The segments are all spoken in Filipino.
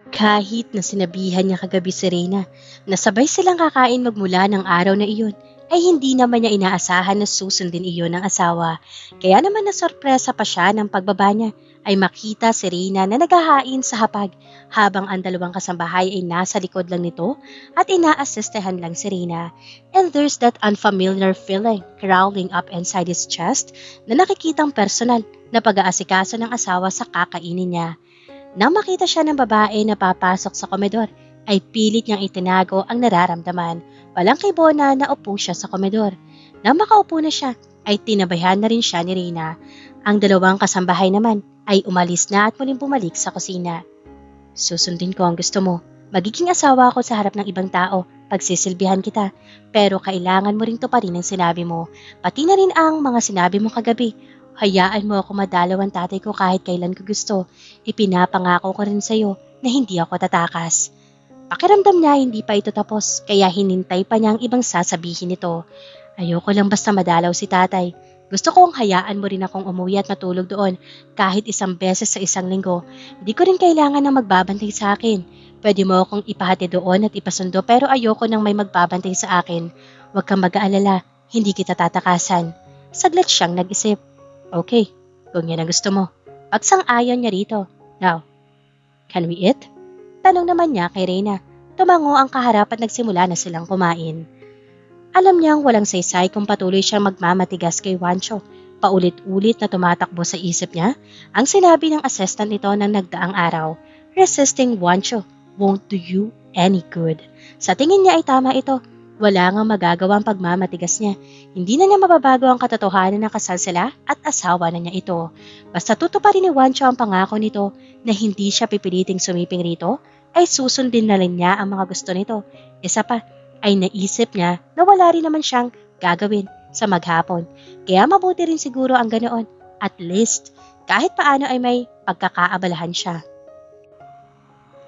Kahit na sinabihan niya kagabi si Reyna na sabay silang kakain magmula ng araw na iyon, ay hindi naman niya inaasahan na susundin iyon ng asawa. Kaya naman nasorpresa pa siya ng pagbaba niya ay makita si Reyna na naghahain sa hapag habang ang dalawang kasambahay ay nasa likod lang nito at inaasistehan lang si Reyna. And there's that unfamiliar feeling crawling up inside his chest na nakikitang personal na pag-aasikaso ng asawa sa kakainin niya. Nang makita siya ng babae na papasok sa komedor, ay pilit niyang itinago ang nararamdaman. Walang kay Bona na upo siya sa komedor. Nang makaupo na siya, ay tinabayhan na rin siya ni Reyna. Ang dalawang kasambahay naman ay umalis na at muling bumalik sa kusina. Susundin ko ang gusto mo. Magiging asawa ako sa harap ng ibang tao. Pagsisilbihan kita. Pero kailangan mo ring tuparin ang sinabi mo. Pati na rin ang mga sinabi mo kagabi. Hayaan mo ako madalaw ang tatay ko kahit kailan ko gusto. Ipinapangako ko rin sa'yo na hindi ako tatakas. Pakiramdam niya hindi pa ito tapos kaya hinintay pa niya ang ibang sasabihin nito. Ayoko lang basta madalaw si tatay. Gusto kong hayaan mo rin akong umuwi at matulog doon kahit isang beses sa isang linggo. Hindi ko rin kailangan ng magbabantay sa akin. Pwede mo akong ipahati doon at ipasundo pero ayoko nang may magbabantay sa akin. Huwag kang mag-aalala, hindi kita tatakasan. Saglit siyang nag-isip. Okay, kung yan ang gusto mo. Pagsang-ayon niya rito. Now, can we eat? Tanong naman niya kay Reyna. Tumango ang kaharap at nagsimula na silang kumain. Alam niyang walang saysay kung patuloy siyang magmamatigas kay Juancho. Paulit-ulit na tumatakbo sa isip niya ang sinabi ng assistant nito ng nagdaang araw. Resisting Juancho won't do you any good. Sa tingin niya ay tama ito. Wala nga magagawa ang pagmamatigas niya. Hindi na niya mababago ang katotohanan na kasal sila at asawa na niya ito. Basta tutuparin ni Juancho ang pangako nito na hindi siya pipiliting sumiping rito, ay susundin na rin niya ang mga gusto nito. Isa pa, ay naisip niya na wala rin naman siyang gagawin sa maghapon. Kaya mabuti rin siguro ang ganoon. At least, kahit paano ay may pagkakaabalahan siya.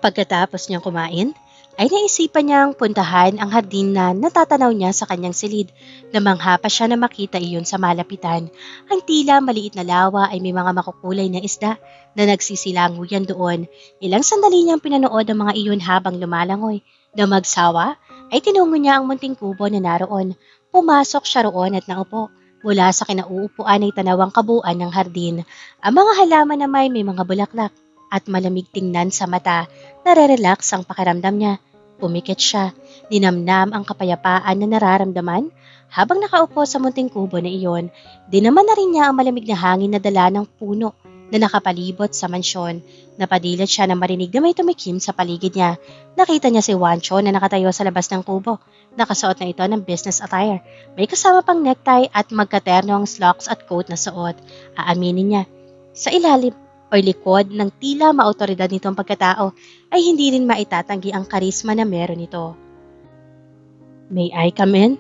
Pagkatapos niyang kumain, ay naisipan niyang puntahan ang hardin na natatanaw niya sa kanyang silid. Namangha pa siya na makita iyon sa malapitan. Ang tila maliit na lawa ay may mga makukulay na isda na nagsisilanguyan doon. Ilang sandali niyang pinanood ang mga iyon habang lumalangoy. Na magsawa, ay tinungo niya ang munting kubo na naroon. Pumasok siya roon at naupo. Mula sa kinauupuan ay tanawang kabuuan ng hardin. Ang mga halaman na may mga bulaklak at malamig tingnan sa mata. Nare-relax ang pakiramdam niya. Pumikit siya, ninamnam ang kapayapaan na nararamdaman habang nakaupo sa munting kubo na iyon. Dinaman na rin niya ang malamig na hangin na dala ng puno na nakapalibot sa mansyon. Napadilat siya na marinig na may tumikim sa paligid niya. Nakita niya si Juancho na nakatayo sa labas ng kubo. Nakasuot na ito ng business attire. May kasama pang necktie at magkaterno ang slacks at coat na suot. Aaminin niya. Sa ilalim o likod ng tila maautoridad nitong pagkatao ay hindi rin maitatanggi ang karisma na meron nito. May I come in?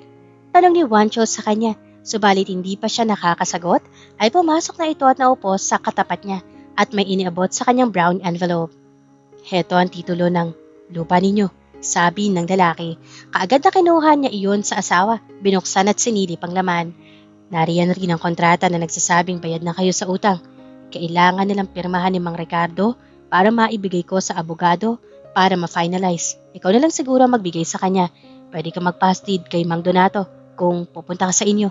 Tanong ni Juancho sa kanya, subalit hindi pa siya nakakasagot ay pumasok na ito at naupo sa katapat niya at may iniabot sa kanyang brown envelope. Heto ang titulo ng lupa ninyo, sabi ng lalaki. Kaagad na kinuha niya iyon sa asawa, binuksan at sinilip ang laman. Nariyan rin ang kontrata na nagsasabing bayad na kayo sa utang. Kailangan nilang pirmahan ni Mang Ricardo para maibigay ko sa abogado para ma-finalize. Ikaw na lang siguro magbigay sa kanya. Pwede ka mag-pass deed kay Mang Donato kung pupunta ka sa inyo.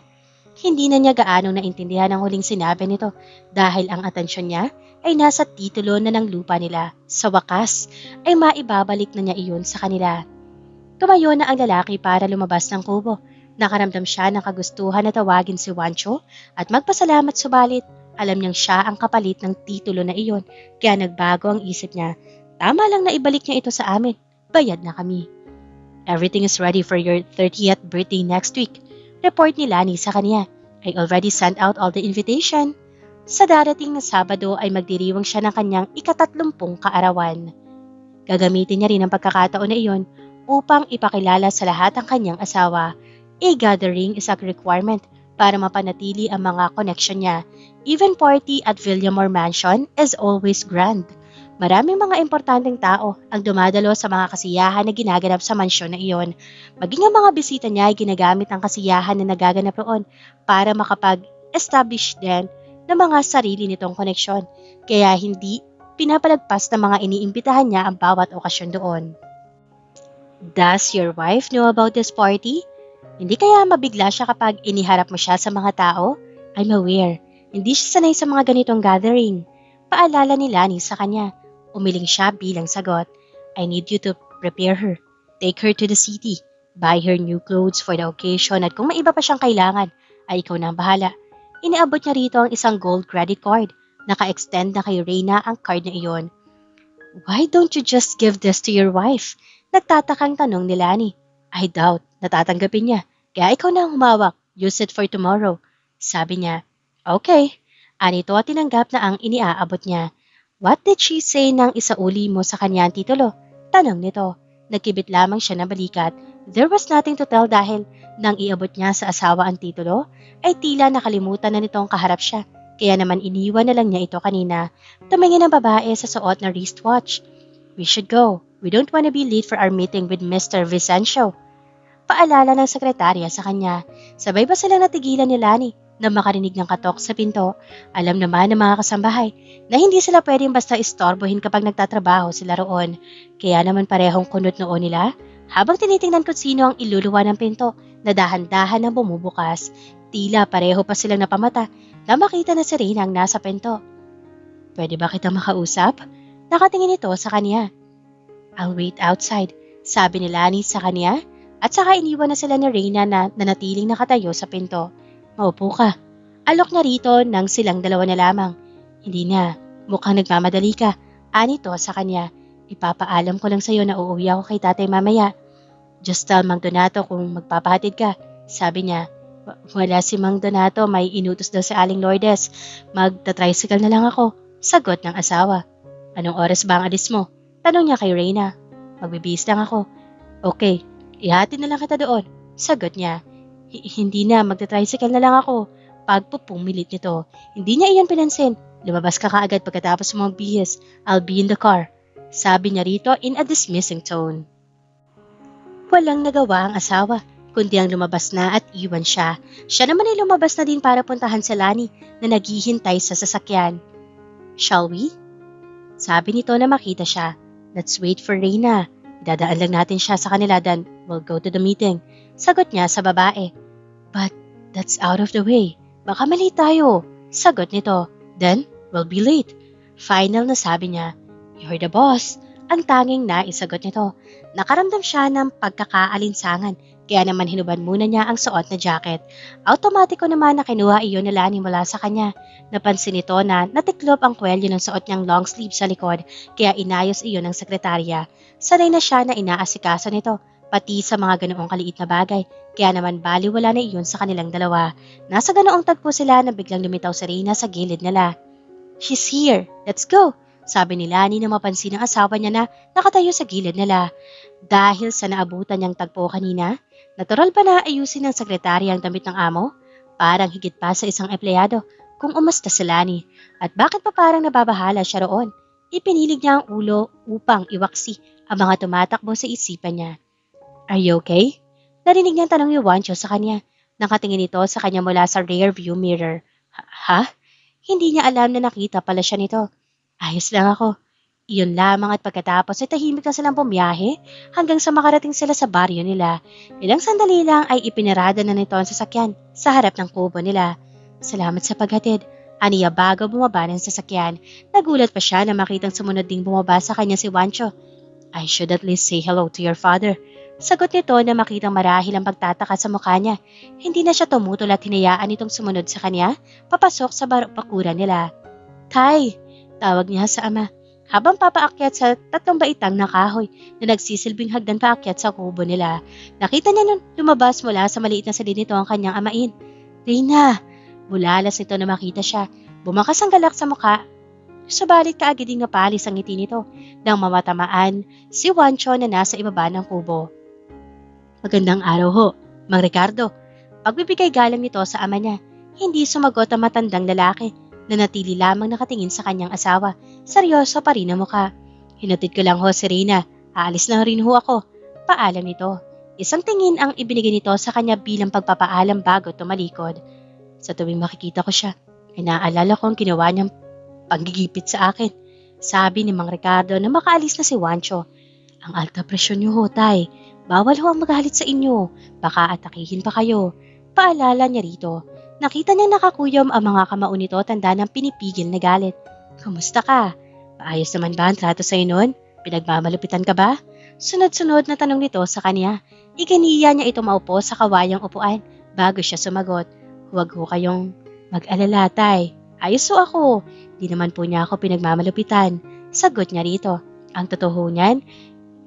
Hindi na niya gaano naintindihan ang huling sinabi nito dahil ang atensyon niya ay nasa titulo na ng lupa nila. Sa wakas ay maibabalik na niya iyon sa kanila. Tumayo na ang lalaki para lumabas ng kubo. Nakaramdam siya ng kagustuhan na tawagin si Juancho at magpasalamat subalit alam niyang siya ang kapalit ng titulo na iyon, kaya nagbago ang isip niya. Tama lang na ibalik niya ito sa amin. Bayad na kami. Everything is ready for your 30th birthday next week. Report ni Lani sa kanya. I already sent out all the invitation. Sa darating na Sabado ay magdiriwang siya ng kanyang ika-30 kaarawan. Gagamitin niya rin ang pagkakataon na iyon upang ipakilala sa lahat ang kanyang asawa. A gathering is a requirement para mapanatili ang mga connection niya. Even party at Villamor Mansion is always grand. Maraming mga importanteng tao ang dumadalo sa mga kasiyahan na ginaganap sa mansyon na iyon. Maging ang mga bisita niya ay ginagamit ang kasiyahan na nagaganap roon para makapag-establish din ng mga sarili nitong koneksyon. Kaya hindi pinapalagpas ng mga iniimbitahan niya ang bawat okasyon doon. Does your wife know about this party? Hindi kaya mabigla siya kapag iniharap mo siya sa mga tao? I'm aware. Hindi siya sanay sa mga ganitong gathering. Paalala ni Lani sa kanya. Umiling siya bilang sagot. I need you to prepare her. Take her to the city. Buy her new clothes for the occasion at kung may iba pa siyang kailangan, ay ikaw na ang bahala. Iniabot niya rito ang isang gold credit card. Naka-extend na kay Reyna ang card na iyon. Why don't you just give this to your wife? Nagtatakang tanong ni Lani. I doubt, natatanggapin niya. Kaya ikaw na ang humawak. Use it for tomorrow. Sabi niya, okay. Anito at tinanggap na ang iniaabot niya. What did she say nang isauli mo sa kanya ang titulo? Tanong nito. Nagkibit lamang siya na balikat. There was nothing to tell dahil nang iabot niya sa asawa ang titulo, ay tila nakalimutan na nitong kaharap siya. Kaya naman iniwan na lang niya ito kanina. Tumingin ang babae sa suot na wristwatch. We should go. We don't want to be late for our meeting with Mr. Vicencio. Paalala ng sekretarya sa kanya. Sabay ba silang natigilan ni Lani na makarinig ng katok sa pinto? Alam naman ng mga kasambahay na hindi sila pwedeng basta istorbohin kapag nagtatrabaho sila roon. Kaya naman parehong kunot noon nila habang tinitingnan kung sino ang iluluwa ng pinto na dahan-dahan ang bumubukas. Tila pareho pa silang napamata na makita na si Reyna ang nasa pinto. Pwede ba kita makausap? Nakatingin ito sa kanya. I'll wait outside, sabi ni Lani sa kanya at saka iniwan na sila ni Reyna na nanatiling nakatayo sa pinto. Maupo ka. Alok niya rito nang silang dalawa na lamang. Hindi na, mukhang nagmamadali ka. Anito sa kanya. Ipapaalam ko lang sa'yo na uuwi ako kay tatay mamaya. Just tell Mang Donato kung magpapahatid ka. Sabi niya, wala si Mang Donato, may inutos daw si Aling Lourdes. Magta-tricycle na lang ako. Sagot ng asawa. Anong oras ba ang alis mo? Tanong niya kay Reyna. Magbibihis lang ako. Okay, ihatid na lang kita doon. Sagot niya. Hindi na, magta-tricycle na lang ako. Pagpupumilit nito. Hindi niya iyan pinansin. Lumabas ka kaagad pagkatapos mo magbihis. I'll be in the car. Sabi niya rito in a dismissing tone. Walang nagawa ang asawa, kundi ang lumabas na at iwan siya. Siya naman ay lumabas na din para puntahan si Lani na naghihintay sa sasakyan. Shall we? Sabi nito na makita siya. Let's wait for Reyna. Dadaan lang natin siya sa kanila then we'll go to the meeting. Sagot niya sa babae. But that's out of the way. Baka mali tayo. Sagot nito. Then we'll be late. Final na sabi niya. You're the boss. Ang tanging naisagot nito. Nakaramdam siya ng pagkakaalinsangan. Kaya naman hinuban muna niya ang suot na jacket. Automatiko naman na kinuha iyon ni Lani mula sa kanya. Napansin nito na natiklop ang kwelyo ng suot niyang long sleeve sa likod, kaya inayos iyon ng sekretarya. Sanay na siya na inaasikaso nito, pati sa mga ganoong kaliit na bagay, kaya naman baliwala na iyon sa kanilang dalawa. Nasa ganoong tagpo sila na biglang lumitaw si Reyna sa gilid nila. She's here, let's go! Sabi ni Lani na mapansin ng asawa niya na nakatayo sa gilid nila. Dahil sa naabutan niyang tagpo kanina, natural pa na ayusin ng sekretarya ang damit ng amo? Parang higit pa sa isang empleyado kung umusta si Lani. At bakit pa parang nababahala siya roon? Ipinilig niya ang ulo upang iwaksi ang mga tumatakbo sa isipan niya. Are you okay? Narinig niyang tanong ni Juancho sa kanya. Nakatingin ito sa kanya mula sa rear view mirror. Ha? Hindi niya alam na nakita pala siya nito. Ayos lang ako. Iyon lamang at pagkatapos ay tahimik na silang bumiyahe hanggang sa makarating sila sa baryo nila. Ilang sandali lang ay ipinarada na nito ang sasakyan sa harap ng kubo nila. Salamat sa paghatid. Aniya bago bumaba ng sasakyan. Nagulat pa siya na makitang sumunod ding bumaba sa kanya si Juancho. I should at least say hello to your father. Sagot nito na makitang marahil ang pagtataka sa mukha niya. Hindi na siya tumutol at hinayaan itong sumunod sa kanya papasok sa bakuran nila. Tay! Tawag niya sa ama. Habang papaakyat sa tatlong baitang na kahoy na nagsisilbing hagdan paakyat sa kubo nila. Nakita niya nung lumabas mula sa maliit na silid nito ang kanyang amain. Reyna! Bulalas nito na makita siya. Bumakas ang galak sa mukha. Subalit kaagad ding napalis ang ngiti nito nang mamatamaan si Juancho na nasa ibaba ng kubo. Magandang araw ho, Mang Ricardo. Pagbibigay galang nito sa ama niya. Hindi sumagot ang matandang lalaki na natili lamang nakatingin sa kanyang asawa. Seryoso pa rin ang mukha. Hinatid ko lang ho si Reyna. Aalis na rin ho ako. Paalam nito. Isang tingin ang ibinigay nito sa kanya bilang pagpapaalam bago tumalikod. Sa tuwing makikita ko siya, ay naaalala ko ang ginawa niyang panggigipit sa akin. Sabi ni Mang Ricardo na makaalis na si Wancho. Ang alta presyon niyo ho, Tay. Bawal ho ang magalit sa inyo. Baka atakihin pa kayo. Paalala niya rito. Nakita niya nakakuyom ang mga kamao nito tanda ng pinipigil na galit. Kamusta ka? Paayos naman ba ang trato sa'yo noon? Pinagmamalupitan ka ba? Sunod-sunod na tanong nito sa kanya. Ikiniya niya ito maupo sa kawayang upuan bago siya sumagot. Huwag ho kayong mag-alala, Tay. Ayos ho ako. Di naman po niya ako pinagmamalupitan. Sagot niya rito. Ang totoo niyan,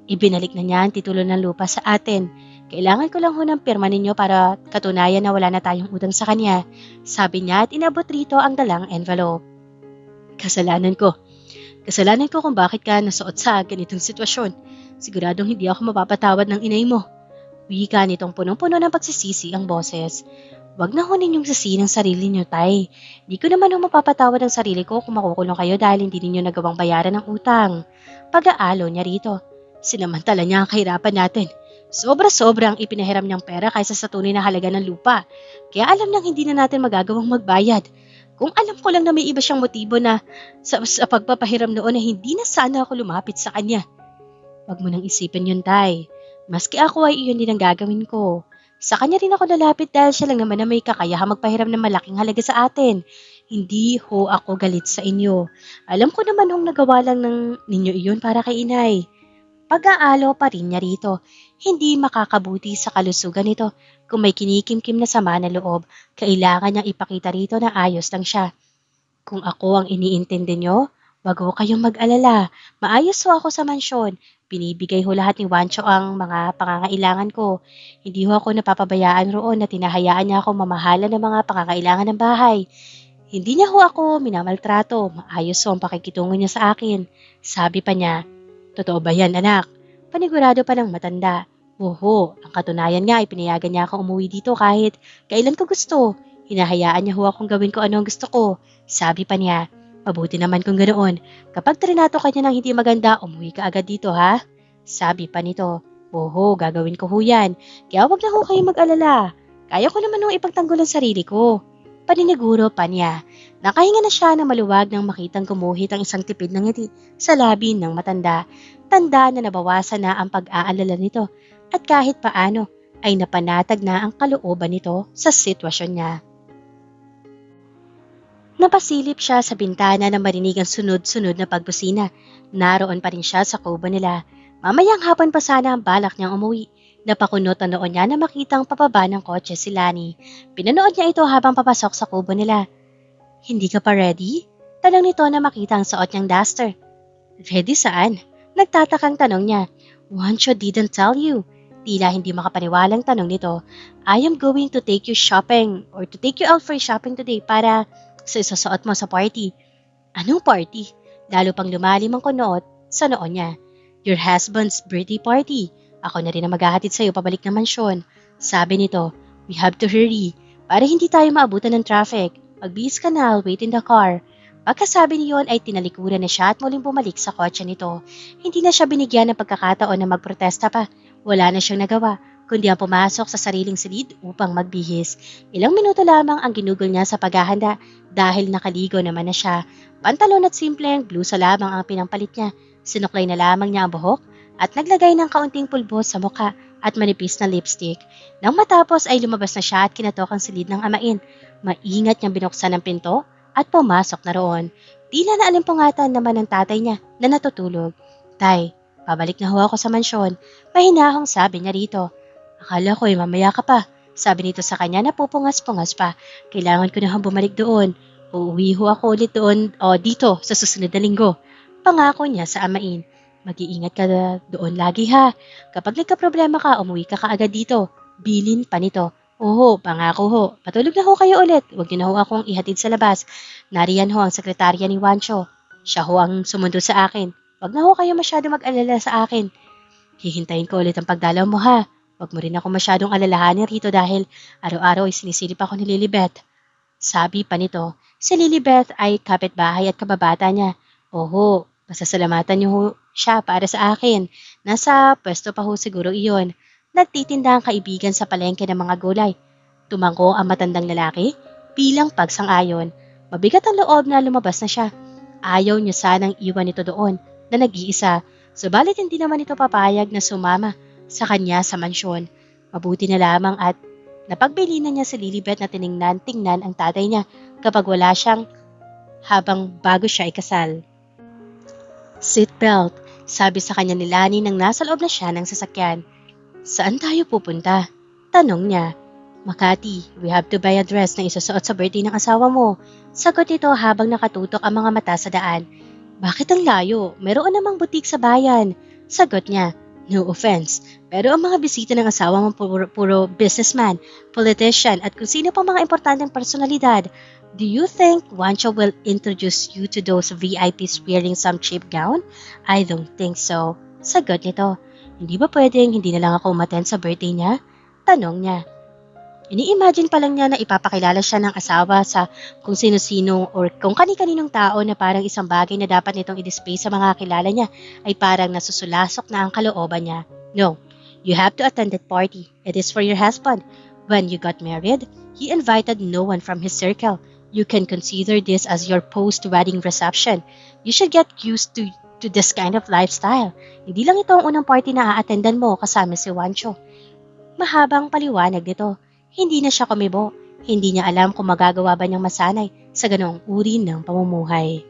ibinalik na niya ang titulo ng lupa sa atin. Kailangan ko lang ho ng pirma ninyo para katunayan na wala na tayong utang sa kanya. Sabi niya at inabot rito ang dalang envelope. Kasalanan ko. Kasalanan ko kung bakit ka nasuot sa ganitong sitwasyon. Siguradong hindi ako mapapatawad ng inay mo. Wika nitong punong-puno ng pagsisisi ang boses. Wag na ho ninyong sisihin ang sarili niyo, Tay. Di ko naman ho mapapatawad ang sarili ko kung makukulong kayo dahil hindi ninyo nagawang bayaran ng utang. Pag-aalo niya rito. Sinamantala niya ang kahirapan natin. Sobra-sobra ang ipinahiram niyang pera kaysa sa tunay na halaga ng lupa. Kaya alam niyang hindi na natin magagawang magbayad. Kung alam ko lang na may iba siyang motibo na sa pagpapahiram noon na hindi na sana ako lumapit sa kanya. Wag mo nang isipin yun, Tay. Maski ako ay iyon din ang gagawin ko. Sa kanya rin ako lalapit dahil siya lang naman na may kakayahang magpahiram ng malaking halaga sa atin. Hindi ho ako galit sa inyo. Alam ko naman hong nagawa lang ng ninyo iyon para kay inay. Pag-aalo pa rin niya rito. Hindi makakabuti sa kalusugan nito. Kung may kinikimkim na sama na loob, kailangan niyang ipakita rito na ayos lang siya. Kung ako ang iniintindi niyo, wag ho kayong mag-alala. Maayos ho ako sa mansyon. Binibigay ho lahat ni Wancho ang mga pangangailangan ko. Hindi ho ako napapabayaan roon na tinahayaan niya ako mamahala ng mga pangangailangan ng bahay. Hindi niya ho ako minamaltrato. Maayos ho ang pakikitungo niya sa akin. Sabi pa niya, totoo ba yan, anak? Panigurado pa ng matanda. Oo, ang katunayan nga ay pinayagan niya akong umuwi dito kahit kailan ko gusto. Hinahayaan niya ho akong gawin ko ano ang gusto ko. Sabi pa niya, mabuti naman kung ganoon. Kapag trinato ka niya ng hindi maganda, umuwi ka agad dito ha? Sabi pa nito, oo, gagawin ko ho yan. Kaya wag na ho kayo mag-alala. Kaya ko naman ho ipagtanggol ang sarili ko. Paniniguro pa niya. Nakahinga na siya ng maluwag nang makitang gumuhit ang isang tipid ng ngiti sa labi ng matanda. Tanda na nabawasan na ang pag-aalala nito at kahit paano ay napanatag na ang kalooban nito sa sitwasyon niya. Napasilip siya sa bintana na marinig ang sunod-sunod na pagbusina. Naroon pa rin siya sa kubo nila. Mamayang hapon pa sana ang balak niyang umuwi. Napakunot ang noon niya na makitang papaba ng kotse si Lani. Pinanood niya ito habang papasok sa kubo nila. Hindi ka pa ready? Tanong nito na makita ang suot niyang duster. Ready saan? Nagtatakang tanong niya. Wancho didn't tell you. Tila hindi makapaniwalang tanong nito. I am going to take you shopping or to take you out for shopping today para sa isusuot mo sa party. Anong party? Lalo pang lumalim ang kunot sa noon niya. Your husband's birthday party. Ako na rin ang maghahatid sa'yo pabalik ng mansyon. Sabi nito, we have to hurry para hindi tayo maabutan ng traffic. Magbihis ka na, I'll wait in the car. Pagkasabi niyon ay tinalikuran na siya at muling bumalik sa kotse nito. Hindi na siya binigyan ng pagkakataon na magprotesta pa. Wala na siyang nagawa, kundi ang pumasok sa sariling silid upang magbihis. Ilang minuto lamang ang ginugol niya sa paghahanda dahil nakaligo naman na siya. Pantalon at simpleng blusa lamang ang pinampalit niya. Sinuklay na lamang niya ang buhok at naglagay ng kaunting pulbo sa mukha at manipis na lipstick. Nang matapos ay lumabas na siya at kinatok ang silid ng amain. Maingat niyang binuksan ang pinto at pumasok na roon. Tila na alimpungatan naman ng tatay niya na natutulog. Tay, pabalik na ho ako sa mansyon. Mahinahong sabi niya rito. Akala ko mamaya ka pa. Sabi nito sa kanya na pupungas-pungas pa. Kailangan ko na bumalik doon. Uuwi ho ako ulit doon o dito sa susunod na linggo. Pangako niya sa amain. Mag-iingat ka doon lagi ha. Kapag nagka-problema ka, umuwi ka kaagad dito. Bilin pa nito. Oo, pangako ho. Patulog na ho kayo ulit. Huwag niyo na ho akong ihatid sa labas. Nariyan ho ang sekretarya ni Wancho. Siya ho ang sumundo sa akin. Huwag na ho kayo masyado mag-alala sa akin. Hihintayin ko ulit ang pagdalaw mo ha. Huwag mo rin ako masyadong alalahanin rito dahil araw-araw ay sinisilip ako ni Lilibet. Sabi pa nito, si Lilibet ay kapitbahay at kababata niya. Oo, pasasalamatan niyo ho siya para sa akin. Nasa pwesto pa ho siguro iyon. Nagtitinda ang kaibigan sa palengke ng mga gulay. Tumangko ang matandang lalaki bilang pagsang-ayon. Mabigat ang loob na lumabas na siya. Ayaw niya sanang iwan ito doon na nag-iisa, subalit hindi naman ito papayag na sumama sa kanya sa mansyon. Mabuti na lamang at napagbili na niya si Lilibet na tiningnan-tingnan ang tatay niya kapag wala siyang habang bago siya ikasal. Seatbelt, sabi sa kanya ni Lani nang nasa loob na siya ng sasakyan. Saan tayo pupunta? Tanong niya. Makati, we have to buy a dress na isusuot sa birthday ng asawa mo. Sagot nito habang nakatutok ang mga mata sa daan. Bakit ang layo? Meron namang butik sa bayan. Sagot niya. No offense, pero ang mga bisita ng asawa mo puro businessman, politician at kung sino pang mga importanteng personalidad. Do you think Wancho will introduce you to those VIPs wearing some cheap gown? I don't think so. Sagot nito. Hindi ba pwedeng hindi na lang ako umattend sa birthday niya? Tanong niya. Ini-imagine pa lang niya na ipapakilala siya ng asawa sa kung sino-sino or kung kani-kaninong tao na parang isang bagay na dapat nitong i-display sa mga kilala niya ay parang nasusulasok na ang kalooban niya. No, you have to attend that party. It is for your husband. When you got married, he invited no one from his circle. You can consider this as your post-wedding reception. You should get used to this kind of lifestyle. Hindi lang ito ang unang party na a-attendan mo kasama si Wancho. Mahabang paliwanag nito. Hindi na siya kumibo. Hindi niya alam kung magagawa ba niyang masanay sa ganoong uri ng pamumuhay.